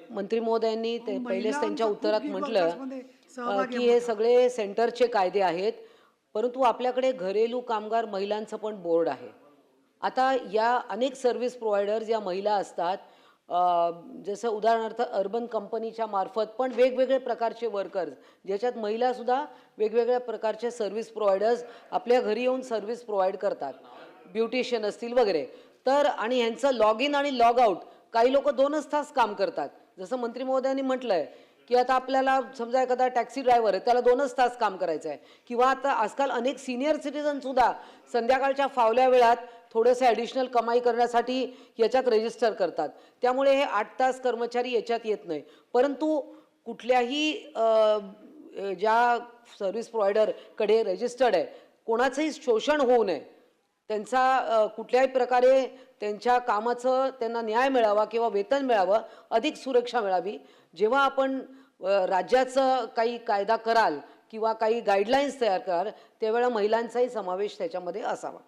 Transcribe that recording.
मंत्री महोदयांनी ते पहिलेच त्यांच्या महिलांचा खूप उत्तरात बिग म्हटलं वर्कर्समध्ये सहभाग आहे की हे मोठा. सगळे सेंटरचे कायदे आहेत, परंतु आपल्याकडे घरेलू कामगार महिलांचं पण बोर्ड आहे. आता या अनेक सर्व्हिस प्रोव्हायडर्स या महिला असतात, जसं उदाहरणार्थ अर्बन कंपनीच्या मार्फत पण वेगवेगळे प्रकारचे वर्कर्स, ज्याच्यात महिलासुद्धा वेगवेगळ्या प्रकारचे सर्व्हिस प्रोव्हायडर्स आपल्या घरी येऊन सर्व्हिस प्रोव्हाइड करतात, ब्युटिशियन असतील वगैरे. तर आणि ह्यांचं लॉग इन आणि लॉग आउट काही लोक 2च तास काम करतात. जसं मंत्री महोदयांनी म्हटलंय की आता आपल्याला समजा एखादा टॅक्सी ड्रायव्हर आहे, त्याला 2च तास काम करायचं आहे, किंवा आता आजकाल अनेक सिनियर सिटीजनसुद्धा संध्याकाळच्या फावल्या वेळात थोडेसे ॲडिशनल कमाई करण्यासाठी याच्यात रजिस्टर करतात. त्यामुळे हे 8 तास कर्मचारी याच्यात येत नाही. परंतु कुठल्याही ज्या सर्व्हिस प्रोव्हायडरकडे रजिस्टर्ड आहे, कोणाचंही शोषण होऊ नये, त्यांचा कुठल्याही प्रकारे त्यांच्या कामाचं त्यांना न्याय मिळावा किंवा वेतन मिळावं, अधिक सुरक्षा मिळावी. जेव्हा आपण राज्याचं काही कायदा कराल किंवा काही गाईडलाईन्स तयार कराल, त्यावेळेला महिलांचाही समावेश त्याच्यामध्ये असावा.